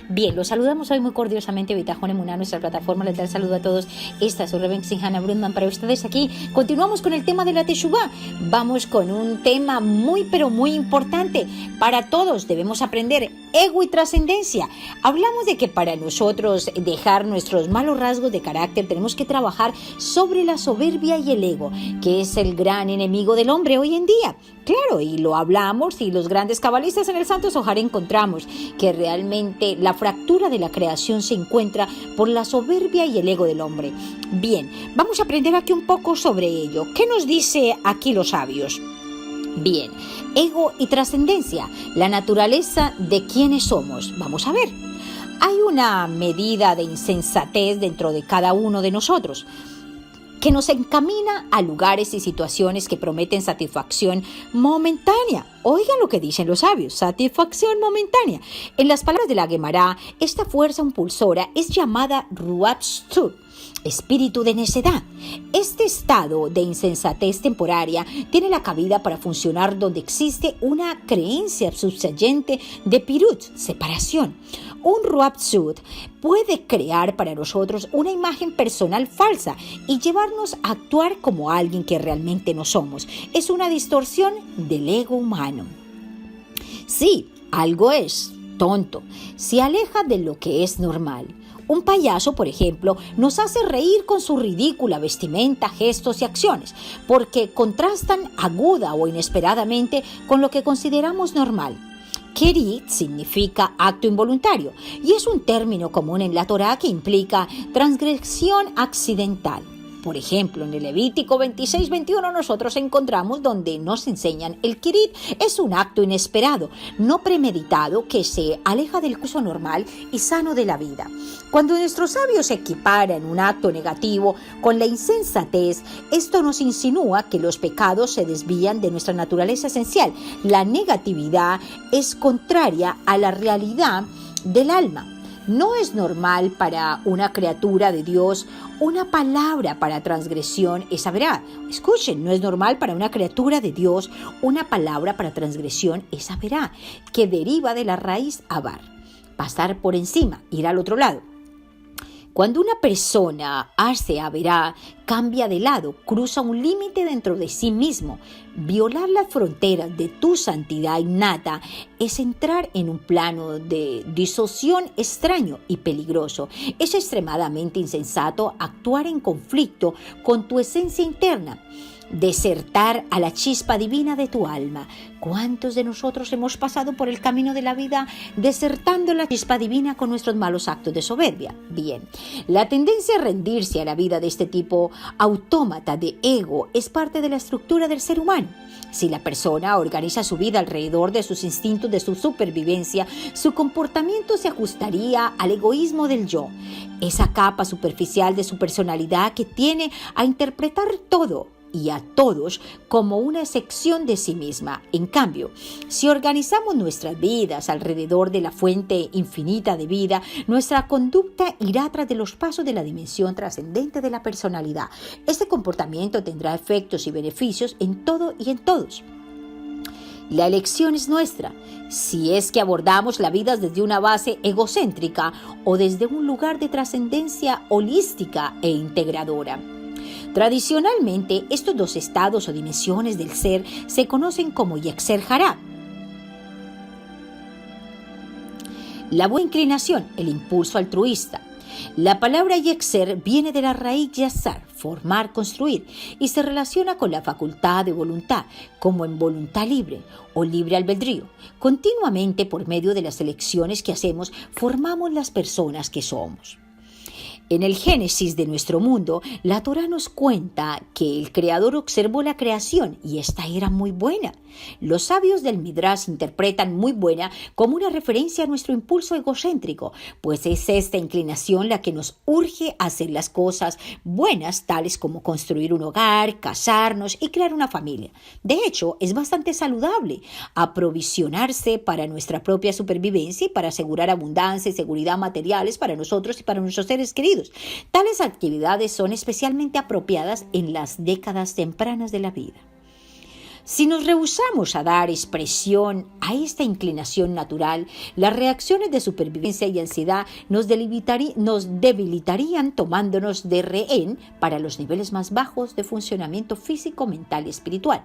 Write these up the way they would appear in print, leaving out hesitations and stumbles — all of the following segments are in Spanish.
Bien, los saludamos hoy muy cordiosamente, Bitajón Emuná, nuestra plataforma. Les da el saludo a todos. Esta es su Reverend Hannah Brundman para ustedes aquí. Continuamos con el tema de la Teshuvá. Vamos con un tema pero muy importante para todos. Debemos aprender ego y trascendencia. Hablamos de que para nosotros dejar nuestros malos rasgos de carácter tenemos que trabajar sobre la soberbia y el ego, que es el gran enemigo del hombre hoy en día. Claro, y lo hablamos, y los grandes cabalistas en el Santo Zohar encontramos que realmente la fractura de la creación se encuentra por la soberbia y el ego del hombre. Bien, vamos a aprender aquí un poco sobre ello. ¿Qué nos dice aquí los sabios? Bien, ego y trascendencia, la naturaleza de quiénes somos. Vamos a ver. Hay una medida de insensatez dentro de cada uno de nosotros, que nos encamina a lugares y situaciones que prometen satisfacción momentánea. Oigan lo que dicen los sabios, satisfacción momentánea. En las palabras de la Gemara, esta fuerza impulsora es llamada Ruach Shtut, espíritu de necedad. Este estado de insensatez temporaria tiene la cabida para funcionar donde existe una creencia subyacente de pirut, separación. Un Ruach Shtut puede crear para nosotros una imagen personal falsa y llevarnos a actuar como alguien que realmente no somos. Es una distorsión del ego humano. Sí, algo es tonto, se aleja de lo que es normal. Un payaso, por ejemplo, nos hace reír con su ridícula vestimenta, gestos y acciones, porque contrastan aguda o inesperadamente con lo que consideramos normal. Kerit significa acto involuntario y es un término común en la Torá que implica transgresión accidental. Por ejemplo, en el Levítico 26-21 nosotros encontramos donde nos enseñan el Kerit es un acto inesperado, no premeditado, que se aleja del curso normal y sano de la vida. Cuando nuestros sabios equiparan un acto negativo con la insensatez, esto nos insinúa que los pecados se desvían de nuestra naturaleza esencial. La negatividad es contraria a la realidad del alma. No es normal para una criatura de Dios una palabra para transgresión esa verá. Escuchen, no es normal para una criatura de Dios una palabra para transgresión esa verá, que deriva de la raíz avar, pasar por encima, ir al otro lado. Cuando una persona hace averá, cambia de lado, cruza un límite dentro de sí mismo. Violar las fronteras de tu santidad innata es entrar en un plano de disociación extraño y peligroso. Es extremadamente insensato actuar en conflicto con tu esencia interna. Desertar a la chispa divina de tu alma. ¿Cuántos de nosotros hemos pasado por el camino de la vida desertando la chispa divina con nuestros malos actos de soberbia? Bien, la tendencia a rendirse a la vida de este tipo autómata de ego es parte de la estructura del ser humano. Si la persona organiza su vida alrededor de sus instintos de su supervivencia, su comportamiento se ajustaría al egoísmo del yo, esa capa superficial de su personalidad que tiene a interpretar todo y a todos como una sección de sí misma. En cambio, si organizamos nuestras vidas alrededor de la fuente infinita de vida, nuestra conducta irá tras de los pasos de la dimensión trascendente de la personalidad. Este comportamiento tendrá efectos y beneficios en todo y en todos. La elección es nuestra, si es que abordamos la vida desde una base egocéntrica o desde un lugar de trascendencia holística e integradora. Tradicionalmente, estos dos estados o dimensiones del ser se conocen como Yetzer Hará. La buena inclinación, el impulso altruista. La palabra Yetzer viene de la raíz Yazar, formar, construir, y se relaciona con la facultad de voluntad, como en voluntad libre o libre albedrío. Continuamente, por medio de las elecciones que hacemos, formamos las personas que somos. En el Génesis de nuestro mundo, la Torá nos cuenta que el Creador observó la creación y esta era muy buena. Los sabios del Midrash interpretan muy buena como una referencia a nuestro impulso egocéntrico, pues es esta inclinación la que nos urge a hacer las cosas buenas, tales como construir un hogar, casarnos y crear una familia. De hecho, es bastante saludable aprovisionarse para nuestra propia supervivencia y para asegurar abundancia y seguridad materiales para nosotros y para nuestros seres queridos. Tales actividades son especialmente apropiadas en las décadas tempranas de la vida. Si nos rehusamos a dar expresión a esta inclinación natural, las reacciones de supervivencia y ansiedad nos debilitarían tomándonos de rehén para los niveles más bajos de funcionamiento físico, mental y espiritual.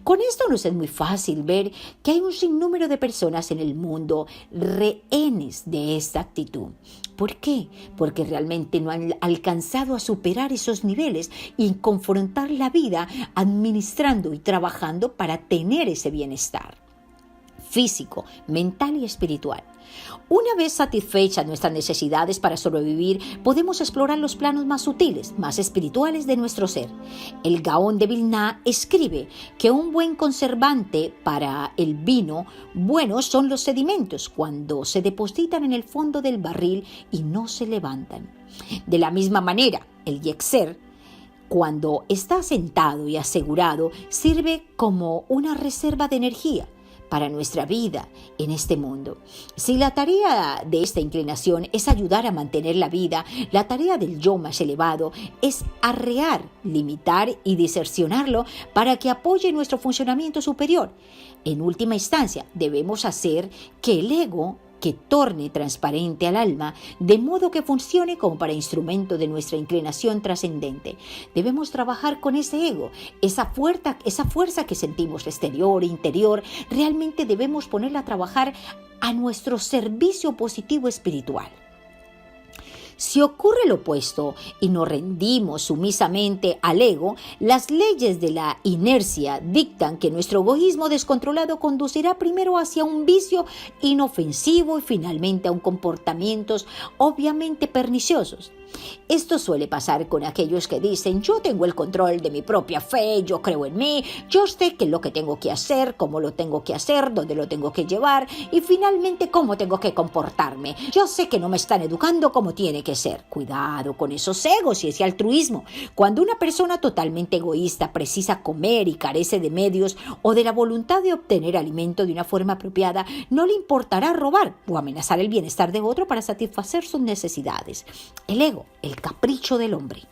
Con esto nos es muy fácil ver que hay un sinnúmero de personas en el mundo rehenes de esta actitud. ¿Por qué? Porque realmente no han alcanzado a superar esos niveles y confrontar la vida administrando y trabajando para tener ese bienestar físico, mental y espiritual. Una vez satisfechas nuestras necesidades para sobrevivir, podemos explorar los planos más sutiles, más espirituales de nuestro ser. El Gaón de Vilna escribe que un buen conservante para el vino bueno son los sedimentos cuando se depositan en el fondo del barril y no se levantan. De la misma manera, el Yetzer, cuando está sentado y asegurado, sirve como una reserva de energía para nuestra vida en este mundo. Si la tarea de esta inclinación es ayudar a mantener la vida, la tarea del yo más elevado es arrear, limitar y distorsionarlo para que apoye nuestro funcionamiento superior. En última instancia, debemos hacer que el ego que torne transparente al alma, de modo que funcione como para instrumento de nuestra inclinación trascendente. Debemos trabajar con ese ego, esa fuerza que sentimos exterior e interior, realmente debemos ponerla a trabajar a nuestro servicio positivo espiritual. Si ocurre lo opuesto y nos rendimos sumisamente al ego, las leyes de la inercia dictan que nuestro egoísmo descontrolado conducirá primero hacia un vicio inofensivo y finalmente a un comportamientos obviamente perniciosos. Esto suele pasar con aquellos que dicen: yo tengo el control de mi propia fe, yo creo en mí, yo sé qué es lo que tengo que hacer, cómo lo tengo que hacer, dónde lo tengo que llevar y finalmente cómo tengo que comportarme. Yo sé que no me están educando como tiene que ser. Cuidado con esos egos y ese altruismo. Cuando una persona totalmente egoísta precisa comer y carece de medios o de la voluntad de obtener alimento de una forma apropiada, no le importará robar o amenazar el bienestar de otro para satisfacer sus necesidades. El ego, el capricho del hombre.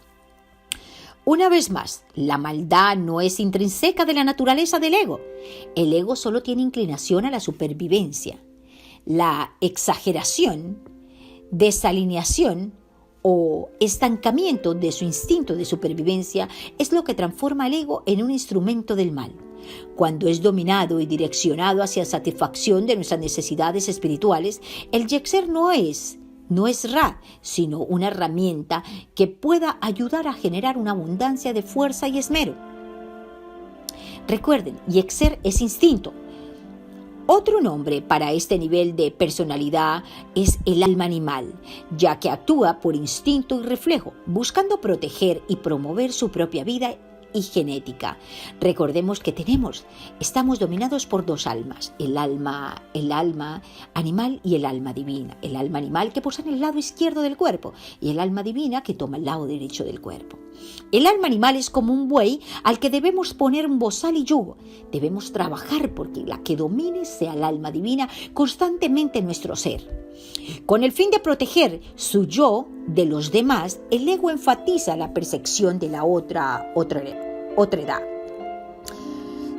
Una vez más, la maldad no es intrínseca de la naturaleza del ego. El ego solo tiene inclinación a la supervivencia. La exageración, desalineación o estancamiento de su instinto de supervivencia es lo que transforma al ego en un instrumento del mal. Cuando es dominado y direccionado hacia satisfacción de nuestras necesidades espirituales, el Yetzer no es Ra, sino una herramienta que pueda ayudar a generar una abundancia de fuerza y esmero. Recuerden, Yetzer es instinto. Otro nombre para este nivel de personalidad es el alma animal, ya que actúa por instinto y reflejo, buscando proteger y promover su propia vida y genética. Recordemos que estamos dominados por dos almas, el alma animal y el alma divina. El alma animal que posa en el lado izquierdo del cuerpo y el alma divina que toma el lado derecho del cuerpo. El alma animal es como un buey al que debemos poner un bozal y yugo. Debemos trabajar porque la que domine sea el alma divina constantemente en nuestro ser. Con el fin de proteger su yo de los demás, el ego enfatiza la percepción de la otra edad.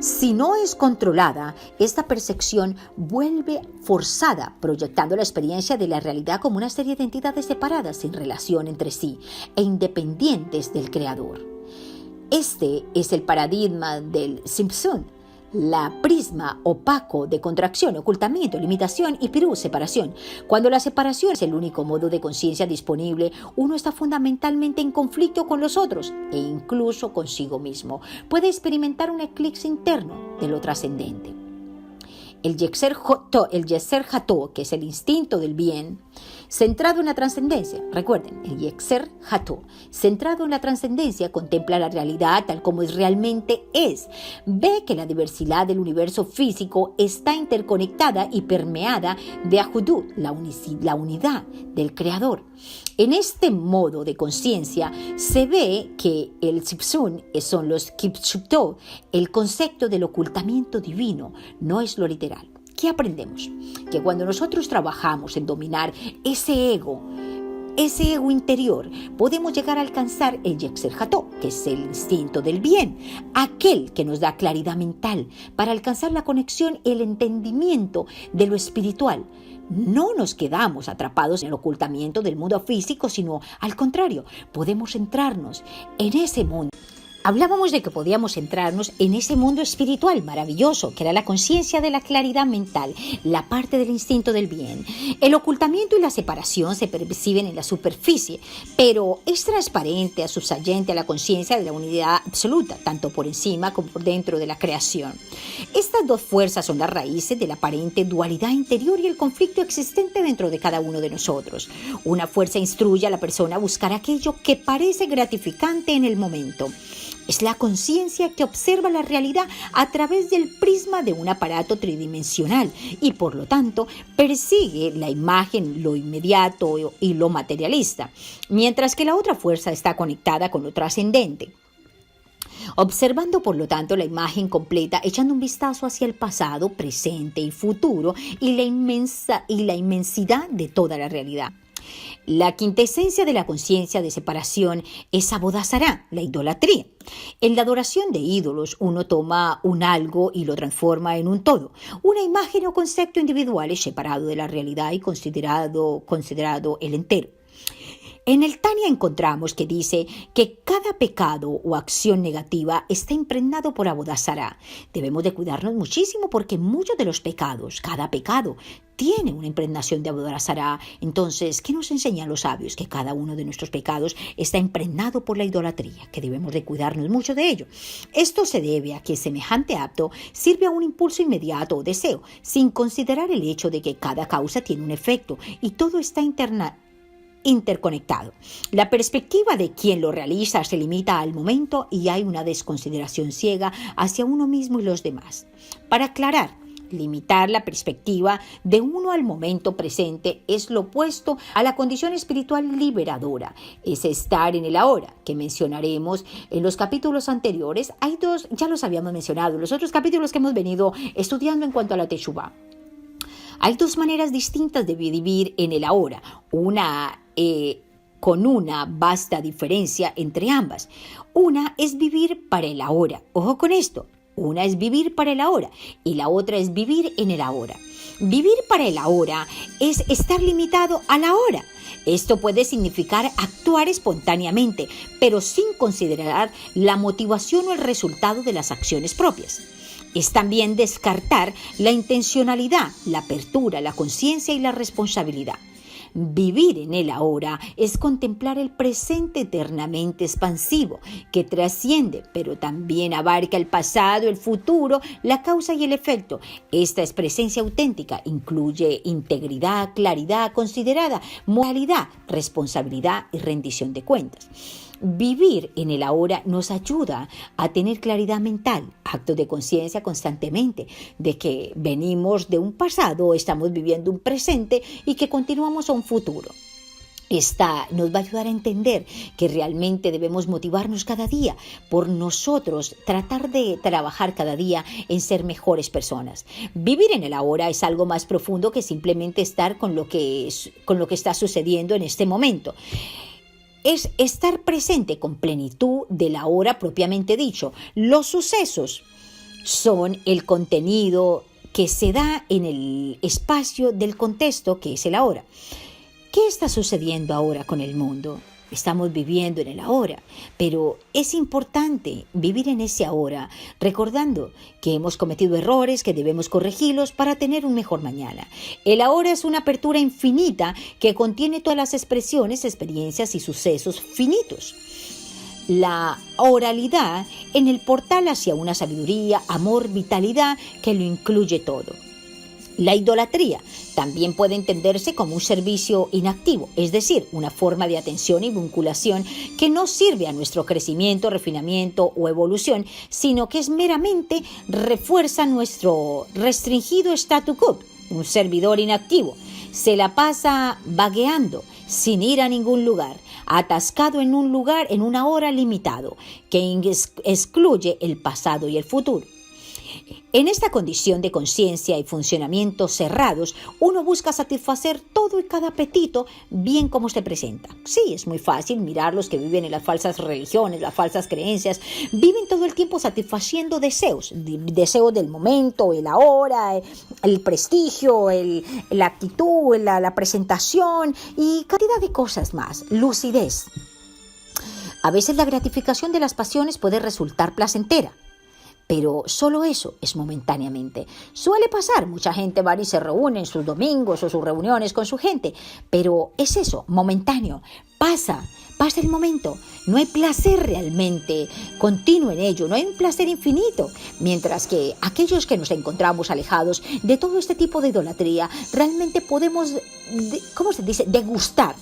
Si no es controlada, esta percepción vuelve forzada, proyectando la experiencia de la realidad como una serie de entidades separadas sin relación entre sí e independientes del Creador. Este es el paradigma del Simpson. La prisma opaco de contracción, ocultamiento, limitación y separación. Cuando la separación es el único modo de conciencia disponible, uno está fundamentalmente en conflicto con los otros e incluso consigo mismo. Puede experimentar un eclipse interno de lo trascendente. El Yetzer Hatov, que es el instinto del bien, centrado en la trascendencia. Recuerden, el Yetzer Hatov, centrado en la trascendencia, contempla la realidad tal como realmente es. Ve que la diversidad del universo físico está interconectada y permeada de Ahudut, la unidad del Creador. En este modo de conciencia se ve que el Tzimtzum son los Kipshutov, el concepto del ocultamiento divino, no es lo literal. ¿Qué aprendemos? Que cuando nosotros trabajamos en dominar ese ego ese ego interior, podemos llegar a alcanzar el Yetzer Hatov, que es el instinto del bien, aquel que nos da claridad mental para alcanzar la conexión, el entendimiento de lo espiritual. No nos quedamos atrapados en el ocultamiento del mundo físico, sino al contrario, podemos centrarnos en ese mundo. Hablábamos de que podíamos centrarnos en ese mundo espiritual maravilloso, que era la conciencia de la claridad mental, la parte del instinto del bien. El ocultamiento y la separación se perciben en la superficie, pero es transparente, subsayente a la conciencia de la unidad absoluta, tanto por encima como por dentro de la creación. Estas dos fuerzas son las raíces de la aparente dualidad interior y el conflicto existente dentro de cada uno de nosotros. Una fuerza instruye a la persona a buscar aquello que parece gratificante en el momento. Es la conciencia que observa la realidad a través del prisma de un aparato tridimensional y, por lo tanto, persigue la imagen, lo inmediato y lo materialista, mientras que la otra fuerza está conectada con lo trascendente. Observando, por lo tanto, la imagen completa, echando un vistazo hacia el pasado, presente y futuro y la inmensidad de toda la realidad. La quintesencia de la conciencia de separación es Avodah Zará, la idolatría. En la adoración de ídolos, uno toma un algo y lo transforma en un todo. Una imagen o concepto individual es separado de la realidad y considerado el entero. En el Tania encontramos que dice que cada pecado o acción negativa está impregnado por Avodah Zará. Debemos de cuidarnos muchísimo porque muchos de los pecados, cada pecado, tiene una impregnación de Avodah Zará. Entonces, ¿qué nos enseñan los sabios? Que cada uno de nuestros pecados está impregnado por la idolatría, que debemos de cuidarnos mucho de ello. Esto se debe a que semejante acto sirve a un impulso inmediato o deseo, sin considerar el hecho de que cada causa tiene un efecto y todo está interconectado. La perspectiva de quien lo realiza se limita al momento y hay una desconsideración ciega hacia uno mismo y los demás. Para aclarar, limitar la perspectiva de uno al momento presente es lo opuesto a la condición espiritual liberadora. Es estar en el ahora, que mencionaremos en los capítulos anteriores. Hay dos, ya los habíamos mencionado, en los otros capítulos que hemos venido estudiando en cuanto a la Teshuvá. Hay dos maneras distintas de vivir en el ahora, con una vasta diferencia entre ambas. Una es vivir para el ahora. Ojo con esto. Una es vivir para el ahora y la otra es vivir en el ahora. Vivir para el ahora es estar limitado al ahora. Esto puede significar actuar espontáneamente, pero sin considerar la motivación o el resultado de las acciones propias. Es también descartar la intencionalidad, la apertura, la conciencia y la responsabilidad. Vivir en el ahora es contemplar el presente eternamente expansivo, que trasciende, pero también abarca el pasado, el futuro, la causa y el efecto. Esta es presencia auténtica, incluye integridad, claridad considerada, moralidad, responsabilidad y rendición de cuentas. Vivir en el ahora nos ayuda a tener claridad mental, actos de conciencia constantemente de que venimos de un pasado, estamos viviendo un presente y que continuamos a un futuro. Esta nos va a ayudar a entender que realmente debemos motivarnos cada día por nosotros, tratar de trabajar cada día en ser mejores personas. Vivir en el ahora es algo más profundo que simplemente estar con lo que está sucediendo en este momento. Es estar presente con plenitud de la hora propiamente dicho. Los sucesos son el contenido que se da en el espacio del contexto que es el ahora. ¿Qué está sucediendo ahora con el mundo? Estamos viviendo en el ahora, pero es importante vivir en ese ahora, recordando que hemos cometido errores, que debemos corregirlos para tener un mejor mañana. El ahora es una apertura infinita que contiene todas las expresiones, experiencias y sucesos finitos. La oralidad en el portal hacia una sabiduría, amor, vitalidad que lo incluye todo. La idolatría también puede entenderse como un servicio inactivo, es decir, una forma de atención y vinculación que no sirve a nuestro crecimiento, refinamiento o evolución, sino que es meramente refuerza nuestro restringido statu quo, un servidor inactivo. Se la pasa vagueando, sin ir a ningún lugar, atascado en un lugar en una hora limitado, que excluye el pasado y el futuro. En esta condición de conciencia y funcionamiento cerrados, uno busca satisfacer todo y cada apetito bien como se presenta. Sí, es muy fácil mirar los que viven en las falsas religiones, las falsas creencias, viven todo el tiempo satisfaciendo deseos del momento, el ahora, el prestigio, la actitud, la presentación y cantidad de cosas más, lucidez. A veces la gratificación de las pasiones puede resultar placentera, pero solo eso es momentáneamente. Suele pasar, mucha gente va y se reúne en sus domingos o sus reuniones con su gente, pero es eso, momentáneo. Pasa el momento. No hay placer realmente continuo en ello, no hay un placer infinito. Mientras que aquellos que nos encontramos alejados de todo este tipo de idolatría, realmente podemos, degustar.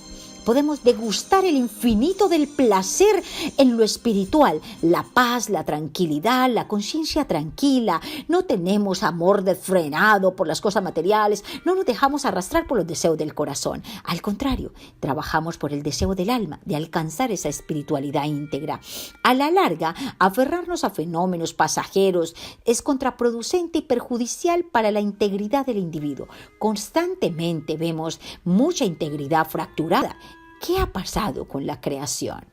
Podemos degustar el infinito del placer en lo espiritual, la paz, la tranquilidad, la conciencia tranquila. No tenemos amor desfrenado por las cosas materiales, no nos dejamos arrastrar por los deseos del corazón. Al contrario, trabajamos por el deseo del alma, de alcanzar esa espiritualidad íntegra. A la larga, aferrarnos a fenómenos pasajeros es contraproducente y perjudicial para la integridad del individuo. Constantemente vemos mucha integridad fracturada. ¿Qué ha pasado con la creación?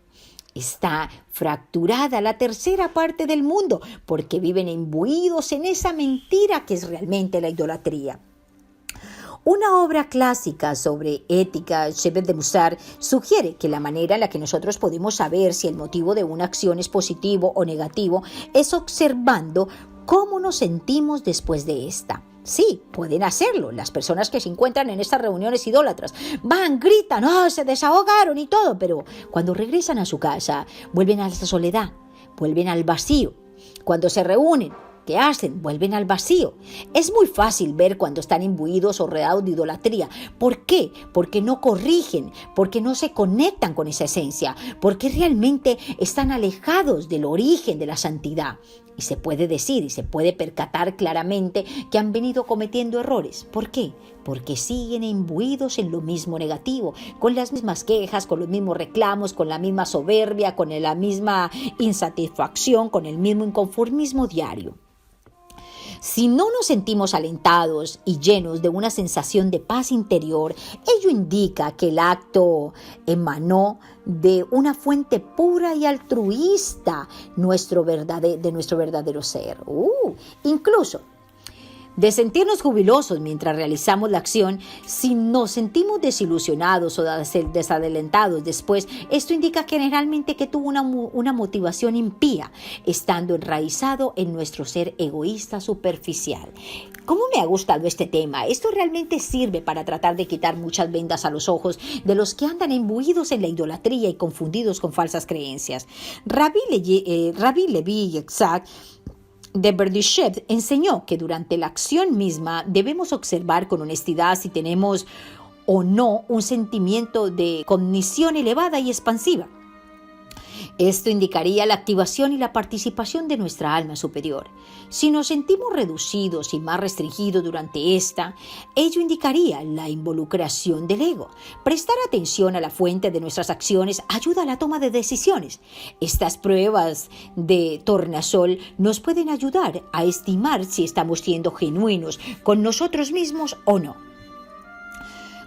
Está fracturada la tercera parte del mundo porque viven imbuidos en esa mentira que es realmente la idolatría. Una obra clásica sobre ética, Chevet de Musar, sugiere que la manera en la que nosotros podemos saber si el motivo de una acción es positivo o negativo es observando cómo nos sentimos después de esta. Sí, pueden hacerlo. Las personas que se encuentran en estas reuniones idólatras van, gritan, se desahogaron y todo, pero cuando regresan a su casa, vuelven a la soledad, vuelven al vacío. Cuando se reúnen, ¿qué hacen? Vuelven al vacío. Es muy fácil ver cuando están imbuidos o rodeados de idolatría. ¿Por qué? Porque no corrigen, porque no se conectan con esa esencia, porque realmente están alejados del origen de la santidad. Y se puede decir y se puede percatar claramente que han venido cometiendo errores. ¿Por qué? Porque siguen imbuidos en lo mismo negativo, con las mismas quejas, con los mismos reclamos, con la misma soberbia, con la misma insatisfacción, con el mismo inconformismo diario. Si no nos sentimos alentados y llenos de una sensación de paz interior, ello indica que el acto emanó de una fuente pura y altruista de nuestro verdadero ser. Incluso de sentirnos jubilosos mientras realizamos la acción, si nos sentimos desilusionados o desalentados después, esto indica generalmente que tuvo una motivación impía, estando enraizado en nuestro ser egoísta superficial. ¿Cómo me ha gustado este tema? Esto realmente sirve para tratar de quitar muchas vendas a los ojos de los que andan imbuidos en la idolatría y confundidos con falsas creencias. Rabbi Levi Yitzhak de Berdyshev enseñó que durante la acción misma debemos observar con honestidad si tenemos o no un sentimiento de cognición elevada y expansiva. Esto indicaría la activación y la participación de nuestra alma superior. Si nos sentimos reducidos y más restringidos durante esta, ello indicaría la involucración del ego. Prestar atención a la fuente de nuestras acciones ayuda a la toma de decisiones. Estas pruebas de tornasol nos pueden ayudar a estimar si estamos siendo genuinos con nosotros mismos o no.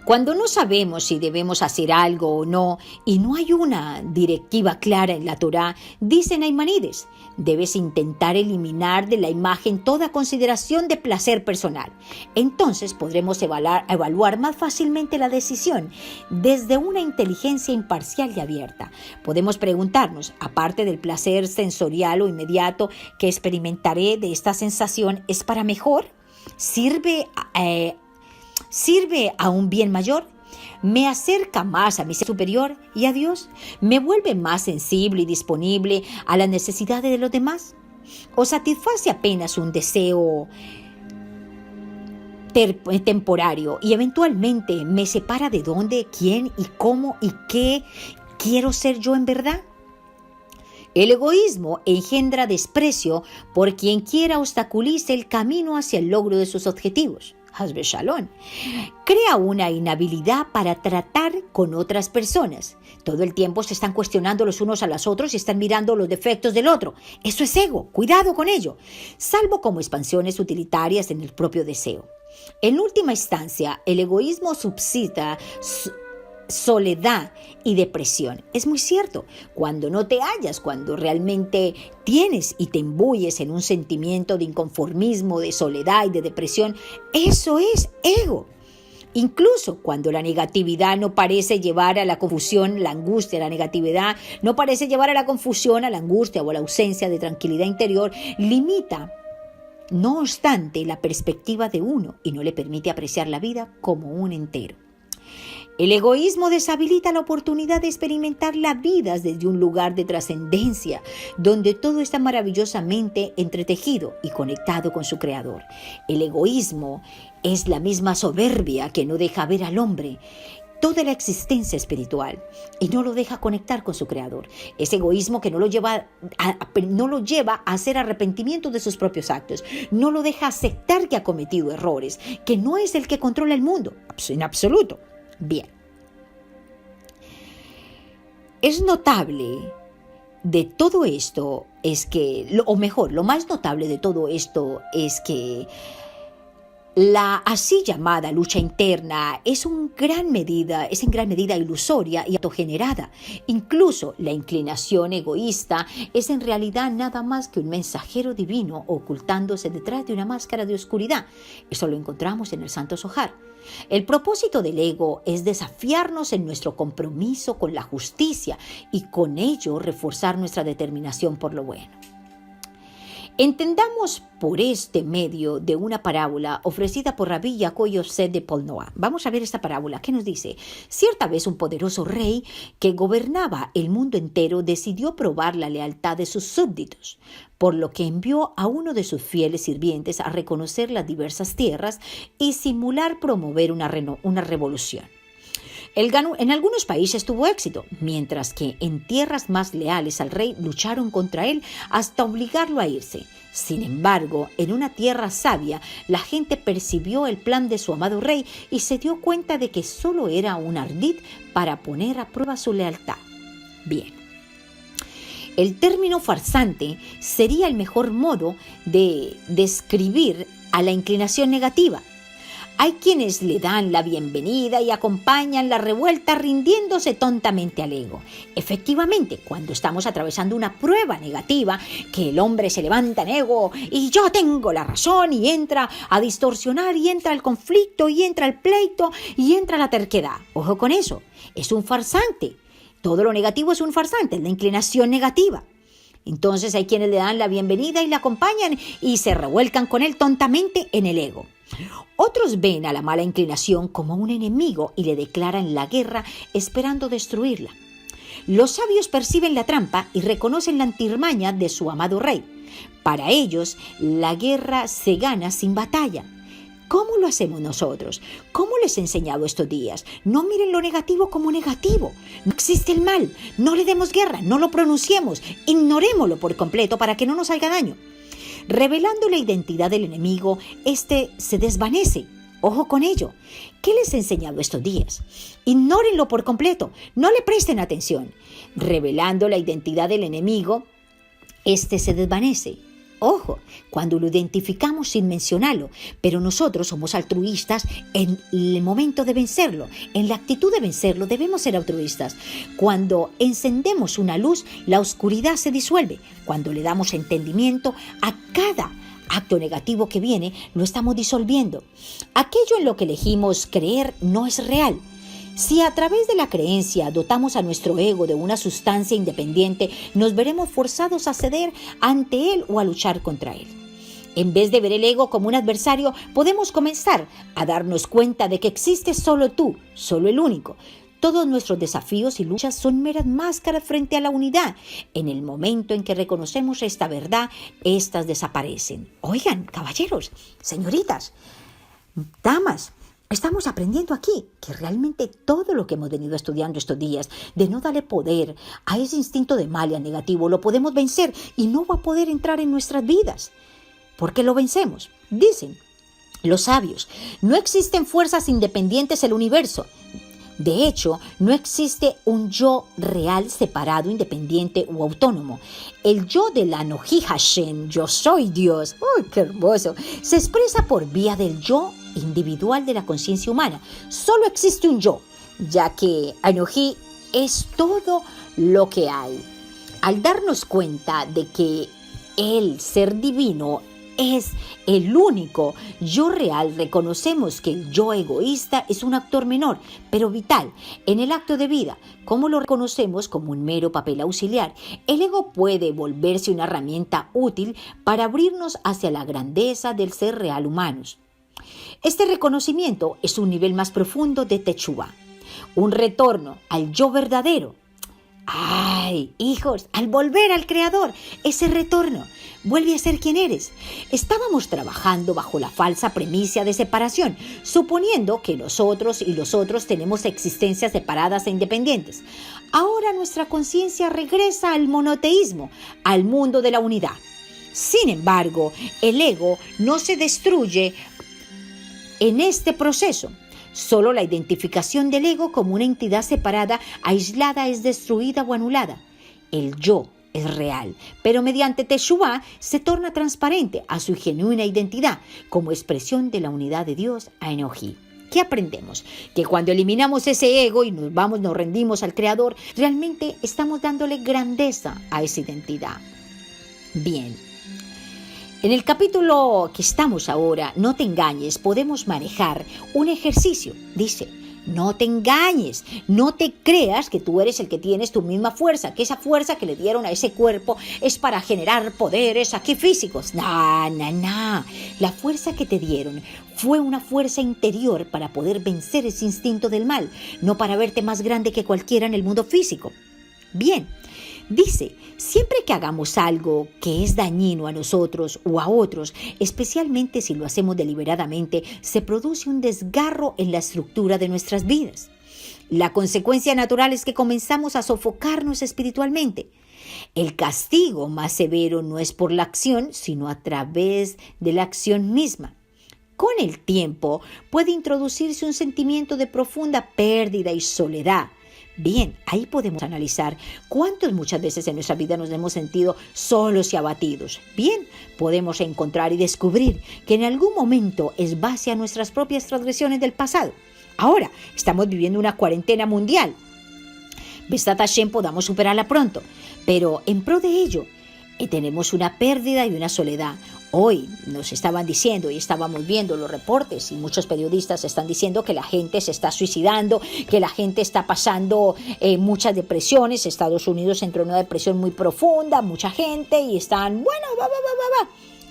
Cuando no sabemos si debemos hacer algo o no y no hay una directiva clara en la Torá, dice Naimanides, debes intentar eliminar de la imagen toda consideración de placer personal. Entonces podremos evaluar más fácilmente la decisión desde una inteligencia imparcial y abierta. Podemos preguntarnos, aparte del placer sensorial o inmediato que experimentaré de esta sensación, ¿es para mejor? ¿Sirve a un bien mayor? ¿Me acerca más a mi ser superior y a Dios? ¿Me vuelve más sensible y disponible a las necesidades de los demás? ¿O satisface apenas un deseo temporario y eventualmente me separa de dónde, quién y cómo y qué quiero ser yo en verdad? El egoísmo engendra desprecio por quien quiera obstaculice el camino hacia el logro de sus objetivos. Hasbe Shalom. Crea una inhabilidad para tratar con otras personas. Todo el tiempo se están cuestionando los unos a los otros y están mirando los defectos del otro. Eso es ego, cuidado con ello, salvo como expansiones utilitarias en el propio deseo. En última instancia, el egoísmo subsista soledad y depresión. Es muy cierto, cuando no te hallas, cuando realmente tienes y te imbuyes en un sentimiento de inconformismo, de soledad y de depresión, eso es ego. Incluso cuando la negatividad no parece llevar a la confusión, la angustia, la negatividad no parece llevar a la confusión, a la angustia o a la ausencia de tranquilidad interior, limita, no obstante, la perspectiva de uno y no le permite apreciar la vida como un entero. El egoísmo deshabilita la oportunidad de experimentar la vida desde un lugar de trascendencia, donde todo está maravillosamente entretejido y conectado con su creador. El egoísmo es la misma soberbia que no deja ver al hombre toda la existencia espiritual y no lo deja conectar con su creador. Es egoísmo que no lo lleva a hacer arrepentimiento de sus propios actos, no lo deja aceptar que ha cometido errores, que no es el que controla el mundo, en absoluto. Bien. Es notable de todo esto lo más notable de todo esto es que la así llamada lucha interna es en gran medida ilusoria y autogenerada. Incluso la inclinación egoísta es en realidad nada más que un mensajero divino ocultándose detrás de una máscara de oscuridad. Eso lo encontramos en el Santo Zohar. El propósito del ego es desafiarnos en nuestro compromiso con la justicia y con ello reforzar nuestra determinación por lo bueno. Entendamos por este medio de una parábola ofrecida por Rabbi Yaakov Yosef de Polnoa. Vamos a ver esta parábola. ¿Qué nos dice? Cierta vez un poderoso rey que gobernaba el mundo entero decidió probar la lealtad de sus súbditos, por lo que envió a uno de sus fieles sirvientes a reconocer las diversas tierras y simular promover una revolución. En algunos países tuvo éxito, mientras que en tierras más leales al rey lucharon contra él hasta obligarlo a irse. Sin embargo, en una tierra sabia, la gente percibió el plan de su amado rey y se dio cuenta de que solo era un ardid para poner a prueba su lealtad. Bien. El término farsante sería el mejor modo de describir a la inclinación negativa. Hay quienes le dan la bienvenida y acompañan la revuelta rindiéndose tontamente al ego. Efectivamente, cuando estamos atravesando una prueba negativa, que el hombre se levanta en ego y yo tengo la razón y entra a distorsionar y entra el conflicto y entra el pleito y entra la terquedad. Ojo con eso, es un farsante. Todo lo negativo es un farsante, es la inclinación negativa. Entonces hay quienes le dan la bienvenida y la acompañan y se revuelcan con él tontamente en el ego. Otros ven a la mala inclinación como un enemigo y le declaran la guerra esperando destruirla. Los sabios perciben la trampa y reconocen la antirmaña de su amado rey. Para ellos, la guerra se gana sin batalla. ¿Cómo lo hacemos nosotros? ¿Cómo les he enseñado estos días? No miren lo negativo como negativo. No existe el mal. No le demos guerra, no lo pronunciemos. Ignorémoslo por completo para que no nos haga daño. Revelando la identidad del enemigo, este se desvanece. Ojo con ello. ¿Qué les he enseñado estos días? Ignórenlo por completo. No le presten atención. Revelando la identidad del enemigo, este se desvanece. Ojo, cuando lo identificamos sin mencionarlo, pero nosotros somos altruistas en el momento de vencerlo, en la actitud de vencerlo debemos ser altruistas. Cuando encendemos una luz, la oscuridad se disuelve. Cuando le damos entendimiento a cada acto negativo que viene, lo estamos disolviendo. Aquello en lo que elegimos creer no es real. Si a través de la creencia dotamos a nuestro ego de una sustancia independiente, nos veremos forzados a ceder ante él o a luchar contra él. En vez de ver el ego como un adversario, podemos comenzar a darnos cuenta de que existe solo tú, solo el único. Todos nuestros desafíos y luchas son meras máscaras frente a la unidad. En el momento en que reconocemos esta verdad, éstas desaparecen. Oigan, caballeros, señoritas, damas, estamos aprendiendo aquí que realmente todo lo que hemos venido estudiando estos días, de no darle poder a ese instinto de mal y al negativo, lo podemos vencer y no va a poder entrar en nuestras vidas. ¿Por qué lo vencemos? Dicen Los sabios: no existen fuerzas independientes en el universo. De hecho, no existe un yo real separado, independiente u autónomo. El yo del Anoji Hashem, yo soy Dios, ¡uy, qué hermoso!, se expresa por vía del yo individual de la conciencia humana. Solo existe un yo, ya que Anoji es todo lo que hay. Al darnos cuenta de que el ser divino es el único yo real, reconocemos que el yo egoísta es un actor menor, pero vital, en el acto de vida. Como lo reconocemos como un mero papel auxiliar, el ego puede volverse una herramienta útil para abrirnos hacia la grandeza del ser real humanos. Este reconocimiento es un nivel más profundo de Teshuvá, un retorno al yo verdadero. ¡Ay, hijos! Al volver al Creador, ese retorno, vuelve a ser quien eres. Estábamos trabajando bajo la falsa premisa de separación, suponiendo que nosotros y los otros tenemos existencias separadas e independientes. Ahora nuestra conciencia regresa al monoteísmo, al mundo de la unidad. Sin embargo, el ego no se destruye en este proceso. Solo la identificación del ego como una entidad separada, aislada, es destruida o anulada. El yo es real, pero mediante Teshuvá se torna transparente a su genuina identidad como expresión de la unidad de Dios a Enojí. ¿Qué aprendemos? Que cuando eliminamos ese ego y nos rendimos al Creador, realmente estamos dándole grandeza a esa identidad. Bien. En el capítulo que estamos ahora, no te engañes, podemos manejar un ejercicio. Dice: no te engañes, no te creas que tú eres el que tienes tu misma fuerza, que esa fuerza que le dieron a ese cuerpo es para generar poderes aquí físicos. No. La fuerza que te dieron fue una fuerza interior para poder vencer ese instinto del mal, no para verte más grande que cualquiera en el mundo físico. Bien. Dice: siempre que hagamos algo que es dañino a nosotros o a otros, especialmente si lo hacemos deliberadamente, se produce un desgarro en la estructura de nuestras vidas. La consecuencia natural es que comenzamos a sofocarnos espiritualmente. El castigo más severo no es por la acción, sino a través de la acción misma. Con el tiempo puede introducirse un sentimiento de profunda pérdida y soledad. Bien, ahí podemos analizar cuántas muchas veces en nuestra vida nos hemos sentido solos y abatidos. Bien, podemos encontrar y descubrir que en algún momento es base a nuestras propias transgresiones del pasado. Ahora estamos viviendo una cuarentena mundial. Besat Hashem podamos superarla pronto, pero en pro de ello tenemos una pérdida y una soledad. Hoy nos estaban diciendo y estábamos viendo los reportes y muchos periodistas están diciendo que la gente se está suicidando, que la gente está pasando muchas depresiones. Estados Unidos entró en una depresión muy profunda, mucha gente, y están,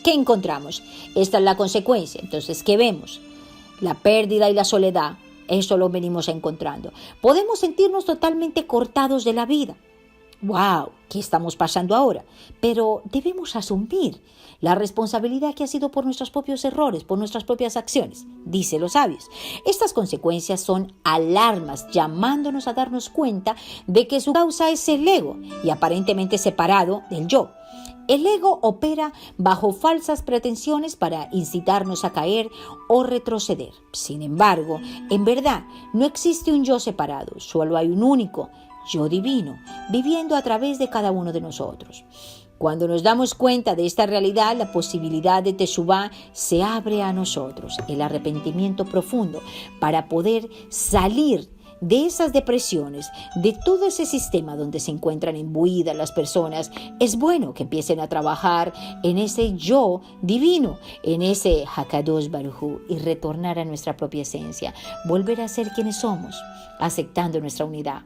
¿Qué encontramos? Esta es la consecuencia. Entonces, ¿qué vemos? La pérdida y la soledad, eso lo venimos encontrando. Podemos sentirnos totalmente cortados de la vida. ¡Wow! ¿Qué estamos pasando ahora? Pero debemos asumir la responsabilidad que ha sido por nuestros propios errores, por nuestras propias acciones, dice los sabios. Estas consecuencias son alarmas llamándonos a darnos cuenta de que su causa es el ego y aparentemente separado del yo. El ego opera bajo falsas pretensiones para incitarnos a caer o retroceder. Sin embargo, en verdad, no existe un yo separado, solo hay un único yo divino, viviendo a través de cada uno de nosotros. Cuando nos damos cuenta de esta realidad, la posibilidad de Teshuvá se abre a nosotros, el arrepentimiento profundo, para poder salir de esas depresiones, de todo ese sistema donde se encuentran imbuidas las personas. Es bueno que empiecen a trabajar en ese yo divino, en ese Hakadosh Baruj Hu, y retornar a nuestra propia esencia, volver a ser quienes somos, aceptando nuestra unidad.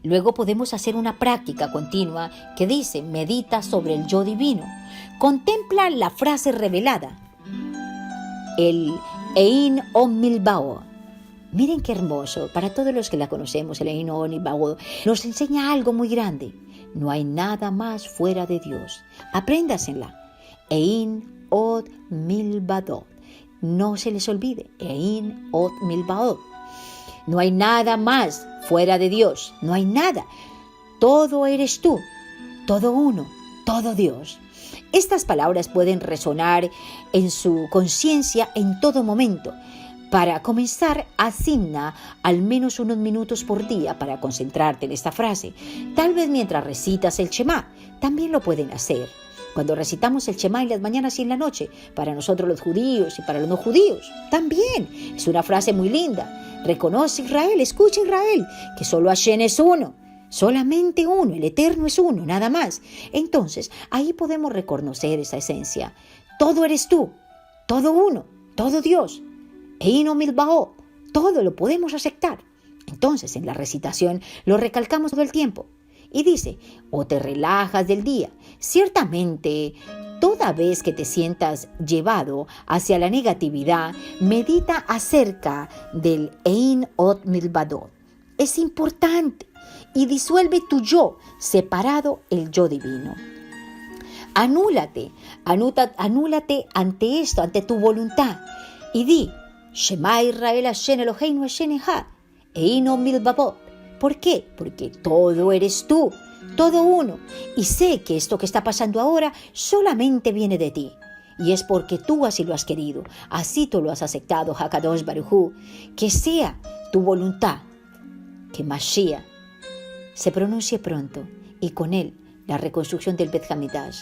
Luego podemos hacer una práctica continua que dice: medita sobre el yo divino. Contempla la frase revelada, el Ein Om Milbao. Miren qué hermoso, para todos los que la conocemos, el Ein Om Milbao nos enseña algo muy grande. No hay nada más fuera de Dios. Apréndasela. Ein Om Milbao. No se les olvide. Ein Om Milbao. No hay nada más fuera de Dios, no hay nada. Todo eres tú, todo uno, todo Dios. Estas palabras pueden resonar en su conciencia en todo momento. Para comenzar, asigna al menos unos minutos por día para concentrarte en esta frase. Tal vez mientras recitas el Shema, también lo pueden hacer. Cuando recitamos el Shema en las mañanas y en la noche, para nosotros los judíos y para los no judíos, también es una frase muy linda. Reconoce Israel, escucha Israel, que solo Hashem es uno. Solamente uno, el Eterno es uno, nada más. Entonces, ahí podemos reconocer esa esencia. Todo eres tú, todo uno, todo Dios. Eino milbao, todo lo podemos aceptar. Entonces, en la recitación lo recalcamos todo el tiempo. Y dice, o te relajas del día. Ciertamente, toda vez que te sientas llevado hacia la negatividad, medita acerca del Ein Ot Milbadot. Es importante y disuelve tu yo, separado el yo divino. Anúlate ante esto, ante tu voluntad y di, Shema Israel Hashem Eloheinu Hashem Echad, Eino Milbabot. ¿Por qué? Porque todo eres tú, todo uno. Y sé que esto que está pasando ahora solamente viene de ti. Y es porque tú así lo has querido, así tú lo has aceptado, Hakadosh Baruj Hu. Que sea tu voluntad, que Mashiach se pronuncie pronto y con él la reconstrucción del Bet Hamidash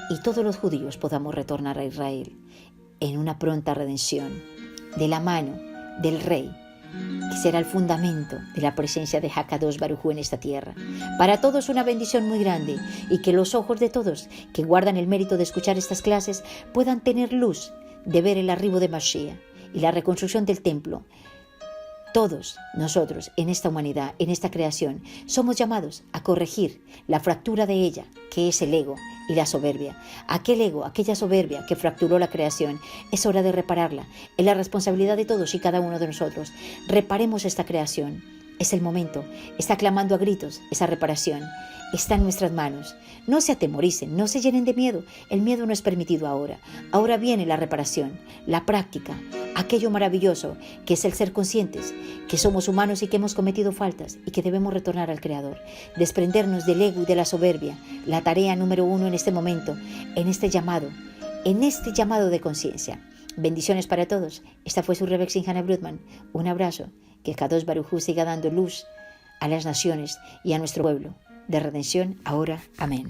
y todos los judíos podamos retornar a Israel en una pronta redención de la mano del Rey, que será el fundamento de la presencia de Hakadosh Baruj Hu en esta tierra. Para todos una bendición muy grande y que los ojos de todos que guardan el mérito de escuchar estas clases puedan tener luz de ver el arribo de Mashiach y la reconstrucción del templo. Todos nosotros en esta humanidad, en esta creación, somos llamados a corregir la fractura de ella, que es el ego y la soberbia. Aquel ego, aquella soberbia que fracturó la creación, es hora de repararla. Es la responsabilidad de todos y cada uno de nosotros. Reparemos esta creación. Es el momento. Está clamando a gritos esa reparación. Está en nuestras manos. No se atemoricen, no se llenen de miedo. El miedo no es permitido ahora. Ahora viene la reparación, la práctica, aquello maravilloso que es el ser conscientes, que somos humanos y que hemos cometido faltas y que debemos retornar al Creador. Desprendernos del ego y de la soberbia. La tarea número 1 en este momento, en este llamado de conciencia. Bendiciones para todos. Esta fue su Rebbe Hannah Brudman. Un abrazo. Que Kadosh Baruj Hu siga dando luz a las naciones y a nuestro pueblo de redención ahora. Amén.